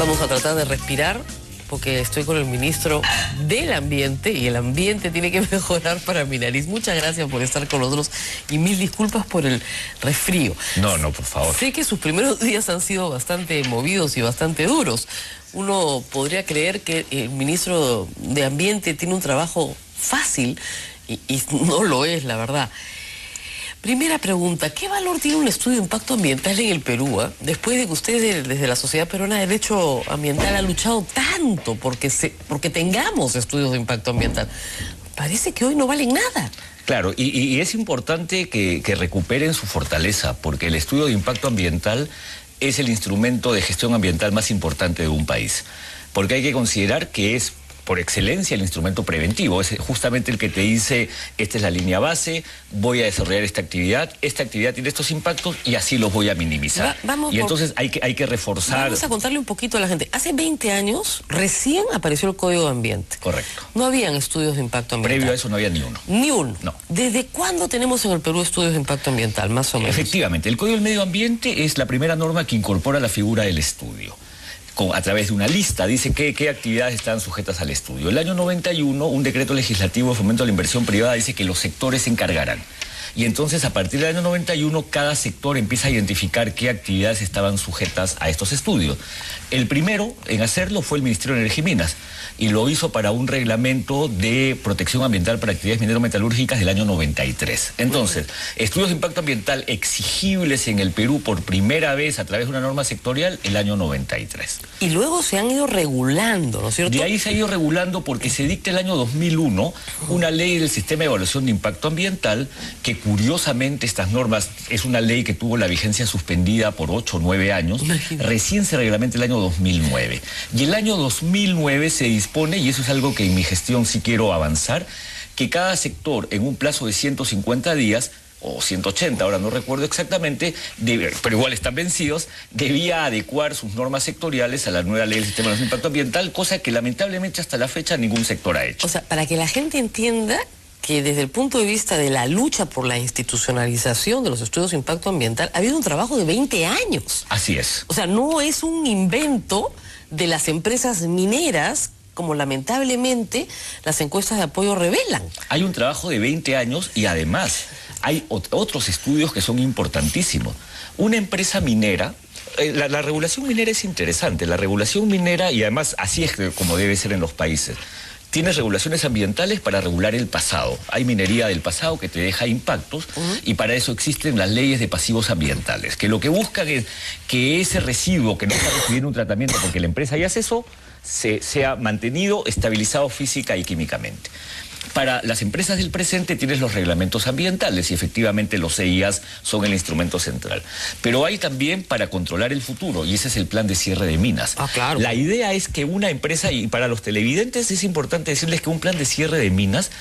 Vamos a tratar de respirar, porque estoy con el ministro del Ambiente y el ambiente tiene que mejorar para mi nariz. Muchas gracias por estar con nosotros y mil disculpas por el resfrío. No, por favor. Sé que sus primeros días han sido bastante movidos y bastante duros. Uno podría creer que el ministro de Ambiente tiene un trabajo fácil y no lo es, la verdad. Primera pregunta, ¿qué valor tiene un estudio de impacto ambiental en el Perú? Después de que ustedes desde la Sociedad Peruana de Derecho Ambiental han luchado tanto porque tengamos estudios de impacto ambiental. Parece que hoy no valen nada. Claro, y es importante que recuperen su fortaleza, porque el estudio de impacto ambiental es el instrumento de gestión ambiental más importante de un país. Porque hay que considerar que es por excelencia el instrumento preventivo, es justamente el que te dice, esta es la línea base, voy a desarrollar esta actividad tiene estos impactos y así los voy a minimizar. Entonces hay que reforzar. Vamos a contarle un poquito a la gente. Hace 20 años recién apareció el Código de Ambiente. Correcto. No habían estudios de impacto ambiental. Previo a eso no había ni uno. Ni uno. No. ¿Desde cuándo tenemos en el Perú estudios de impacto ambiental, más o menos? Efectivamente, el Código del Medio Ambiente es la primera norma que incorpora la figura del estudio. A través de una lista, dice qué actividades están sujetas al estudio. El año 91, un decreto legislativo de fomento a la inversión privada dice que los sectores se encargarán. Y entonces, a partir del año 91, cada sector empieza a identificar qué actividades estaban sujetas a estos estudios. El primero en hacerlo fue el Ministerio de Energía y Minas, y lo hizo para un reglamento de protección ambiental para actividades minero-metalúrgicas del año 93. Entonces, estudios de impacto ambiental exigibles en el Perú por primera vez a través de una norma sectorial el año 93. Y luego se han ido regulando, ¿no es cierto? De ahí se ha ido regulando porque se dicta el año 2001 una ley del Sistema de Evaluación de Impacto Ambiental que, curiosamente, estas normas es una ley que tuvo la vigencia suspendida por 8 o 9 años. Imagínate. Recién se reglamenta el año 2009. Y el año 2009 se dispone, y eso es algo que en mi gestión sí quiero avanzar, que cada sector en un plazo de 150 días o 180, ahora no recuerdo exactamente, pero igual están vencidos, debía adecuar sus normas sectoriales a la nueva ley del Sistema de Impacto Ambiental, cosa que lamentablemente hasta la fecha ningún sector ha hecho. O sea, para que la gente entienda que desde el punto de vista de la lucha por la institucionalización de los estudios de impacto ambiental, ha habido un trabajo de 20 años. Así es. O sea, no es un invento de las empresas mineras, como lamentablemente las encuestas de apoyo revelan. Hay un trabajo de 20 años y además hay otros estudios que son importantísimos. Una empresa minera, la regulación minera es interesante, la regulación minera, y además así es como debe ser en los países. Tienes regulaciones ambientales para regular el pasado. Hay minería del pasado que te deja impactos y para eso existen las leyes de pasivos ambientales, que lo que buscan es que ese residuo que no está recibiendo un tratamiento porque la empresa ya cesó, sea mantenido, estabilizado física y químicamente. Para las empresas del presente tienes los reglamentos ambientales y efectivamente los CIAs son el instrumento central. Pero hay también para controlar el futuro y ese es el plan de cierre de minas. Claro. La idea es que una empresa, y para los televidentes es importante decirles que un plan de cierre de minas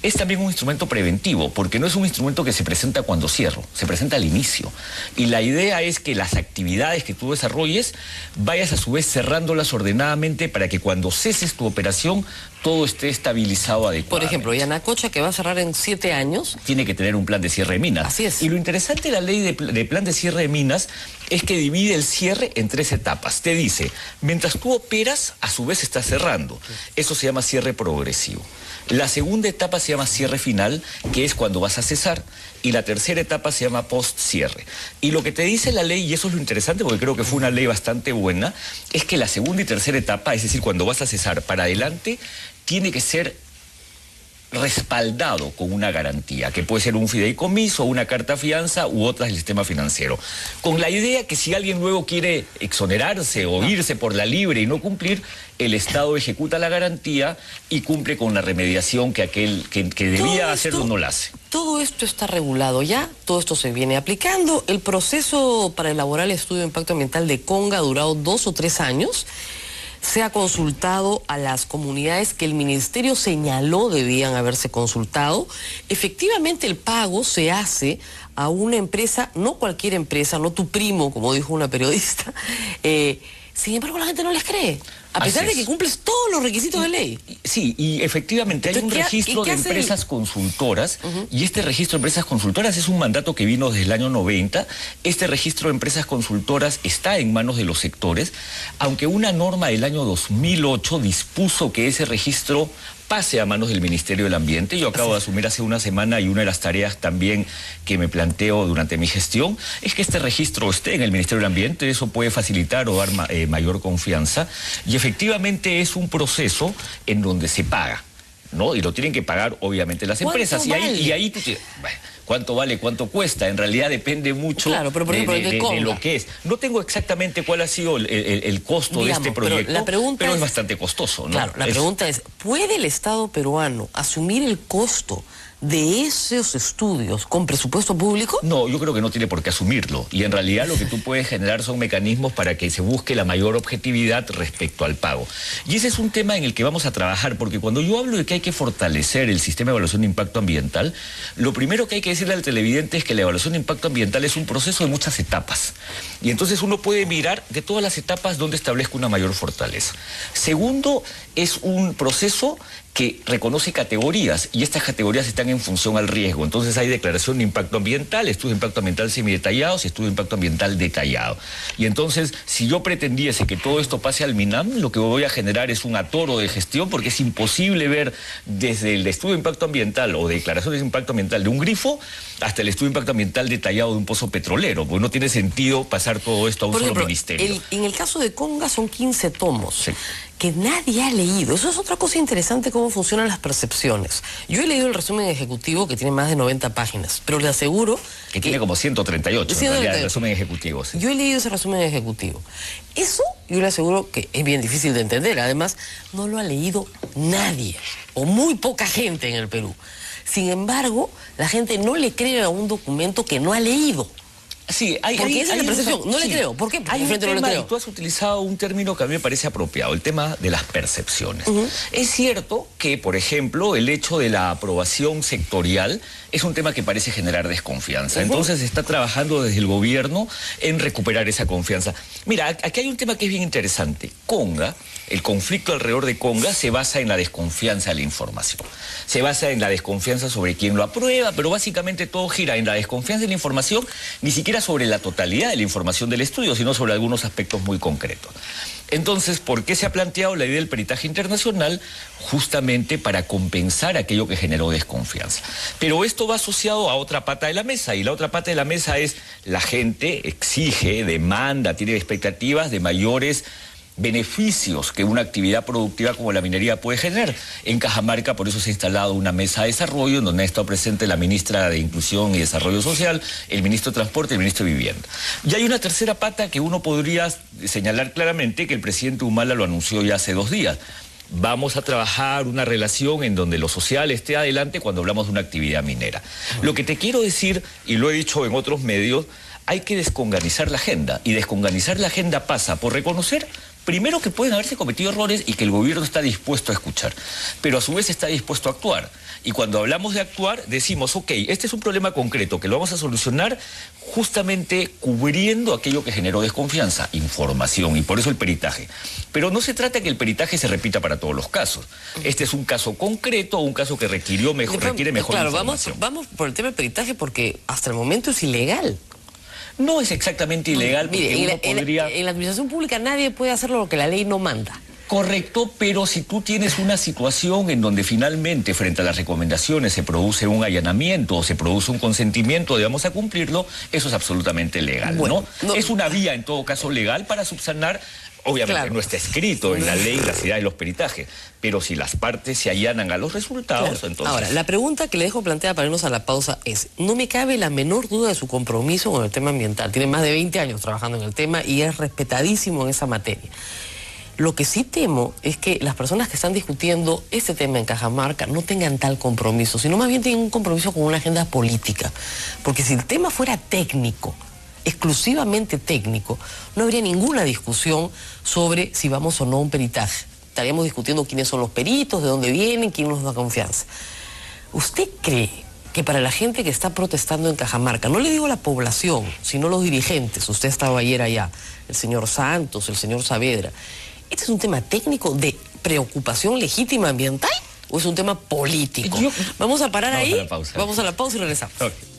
es también un instrumento preventivo, porque no es un instrumento que se presenta cuando cierro, se presenta al inicio. Y la idea es que las actividades que tú desarrolles vayas a su vez cerrándolas ordenadamente para que cuando ceses tu operación todo esté estabilizado adecuadamente. Por ejemplo, Yanacocha, que va a cerrar en 7 años... tiene que tener un plan de cierre de minas. Así es. Y lo interesante de la ley de plan de cierre de minas es que divide el cierre en 3 etapas. Te dice, mientras tú operas, a su vez estás cerrando. Eso se llama cierre progresivo. La segunda etapa se llama cierre final, que es cuando vas a cesar, y la tercera etapa se llama post-cierre. Y lo que te dice la ley, y eso es lo interesante porque creo que fue una ley bastante buena, es que la segunda y tercera etapa, es decir, cuando vas a cesar para adelante, tiene que ser respaldado con una garantía, que puede ser un fideicomiso, una carta fianza u otras del sistema financiero. Con la idea que si alguien luego quiere exonerarse o irse por la libre y no cumplir, el Estado ejecuta la garantía y cumple con la remediación que aquel que debía hacerlo no la hace. Todo esto está regulado ya, todo esto se viene aplicando. El proceso para elaborar el estudio de impacto ambiental de Conga ha durado 2 o 3 años. Se ha consultado a las comunidades que el ministerio señaló debían haberse consultado. Efectivamente, el pago se hace a una empresa, no cualquier empresa, no tu primo, como dijo una periodista. Sin embargo, la gente no les cree. A pesar de que cumples todos los requisitos de ley. Sí, y efectivamente hay un registro de empresas consultoras, y este registro de empresas consultoras es un mandato que vino desde el año 90. Este registro de empresas consultoras está en manos de los sectores, aunque una norma del año 2008 dispuso que ese registro pase a manos del Ministerio del Ambiente. Yo acabo de asumir hace una semana, y una de las tareas también que me planteo durante mi gestión es que este registro esté en el Ministerio del Ambiente. Eso puede facilitar o dar mayor confianza, y efectivamente es un proceso en donde se paga, ¿no? Y lo tienen que pagar obviamente las empresas. Y ahí tú te... Bueno, ¿cuánto vale? ¿Cuánto cuesta? En realidad depende mucho, claro, pero por ejemplo, de lo que es. No tengo exactamente cuál ha sido el costo, digamos, de este proyecto, pero es bastante costoso, ¿no? Claro, la pregunta es, ¿puede el Estado peruano asumir el costo de esos estudios con presupuesto público? No, yo creo que no tiene por qué asumirlo. Y en realidad lo que tú puedes generar son mecanismos para que se busque la mayor objetividad respecto al pago. Y ese es un tema en el que vamos a trabajar, porque cuando yo hablo de que hay que fortalecer el sistema de evaluación de impacto ambiental, lo primero que hay que decirle al televidente es que la evaluación de impacto ambiental es un proceso de muchas etapas. Y entonces uno puede mirar de todas las etapas donde establezca una mayor fortaleza. Segundo, es un proceso que reconoce categorías, y estas categorías están en función al riesgo. Entonces hay declaración de impacto ambiental, estudio de impacto ambiental semidetallados y estudio de impacto ambiental detallado. Y entonces, si yo pretendiese que todo esto pase al MINAM, lo que voy a generar es un atoro de gestión, porque es imposible ver desde el estudio de impacto ambiental o declaración de impacto ambiental de un grifo hasta el estudio de impacto ambiental detallado de un pozo petrolero, porque no tiene sentido pasar todo esto a un solo ministerio. En el caso de Conga son 15 tomos. Sí. Que nadie ha leído. Eso es otra cosa interesante, cómo funcionan las percepciones. Yo he leído el resumen ejecutivo, que tiene más de 90 páginas, pero le aseguro que tiene como 138, en realidad, el resumen ejecutivo. Sí. Yo he leído ese resumen ejecutivo. Eso yo le aseguro que es bien difícil de entender. Además, no lo ha leído nadie, o muy poca gente en el Perú. Sin embargo, la gente no le cree a un documento que no ha leído. Sí, porque esa es la percepción. No le creo. ¿Por qué? Porque hay frente no le creo. Tú has utilizado un término que a mí me parece apropiado, el tema de las percepciones. Es cierto que, por ejemplo, el hecho de la aprobación sectorial es un tema que parece generar desconfianza. Entonces se está trabajando desde el gobierno en recuperar esa confianza. Mira, aquí hay un tema que es bien interesante. Conga, el conflicto alrededor de Conga se basa en la desconfianza de la información. Se basa en la desconfianza sobre quién lo aprueba, pero básicamente todo gira en la desconfianza de la información, ni siquiera sobre la totalidad de la información del estudio, sino sobre algunos aspectos muy concretos. Entonces, ¿por qué se ha planteado la idea del peritaje internacional? Justamente para compensar aquello que generó desconfianza. Pero esto va asociado a otra pata de la mesa, y la otra pata de la mesa es la gente exige, demanda, tiene expectativas de mayores beneficios que una actividad productiva como la minería puede generar. En Cajamarca, por eso se ha instalado una mesa de desarrollo en donde ha estado presente la ministra de Inclusión y Desarrollo Social, el ministro de Transporte y el ministro de Vivienda. Y hay una tercera pata que uno podría señalar claramente, que el presidente Humala lo anunció ya hace 2 días. Vamos a trabajar una relación en donde lo social esté adelante cuando hablamos de una actividad minera. Lo que te quiero decir, y lo he dicho en otros medios, hay que desconganizar la agenda, y desconganizar la agenda pasa por reconocer primero que pueden haberse cometido errores y que el gobierno está dispuesto a escuchar, pero a su vez está dispuesto a actuar. Y cuando hablamos de actuar, decimos, ok, este es un problema concreto que lo vamos a solucionar justamente cubriendo aquello que generó desconfianza, información, y por eso el peritaje. Pero no se trata que el peritaje se repita para todos los casos. Este es un caso concreto, un caso que requiere mejor información. Vamos por el tema del peritaje, porque hasta el momento es ilegal. No es exactamente ilegal, porque mire, en la administración pública nadie puede hacer lo que la ley no manda. Correcto, pero si tú tienes una situación en donde finalmente frente a las recomendaciones se produce un allanamiento o se produce un consentimiento de vamos a cumplirlo, eso es absolutamente legal, ¿no? Es una vía en todo caso legal para subsanar. Obviamente no está escrito en la ley la necesidad de los peritajes, pero si las partes se allanan a los resultados, entonces... Ahora, la pregunta que le dejo planteada para irnos a la pausa es, no me cabe la menor duda de su compromiso con el tema ambiental. Tiene más de 20 años trabajando en el tema y es respetadísimo en esa materia. Lo que sí temo es que las personas que están discutiendo este tema en Cajamarca no tengan tal compromiso, sino más bien tienen un compromiso con una agenda política. Porque si el tema fuera técnico, exclusivamente técnico, no habría ninguna discusión sobre si vamos o no a un peritaje. Estaríamos discutiendo quiénes son los peritos, de dónde vienen, quién nos da confianza. ¿Usted cree que para la gente que está protestando en Cajamarca, no le digo la población, sino los dirigentes, usted estaba ayer allá, el señor Santos, el señor Saavedra, ¿Este es un tema técnico de preocupación legítima ambiental o es un tema político? Vamos a parar ahí. A la pausa. Vamos a la pausa y regresamos. Okay.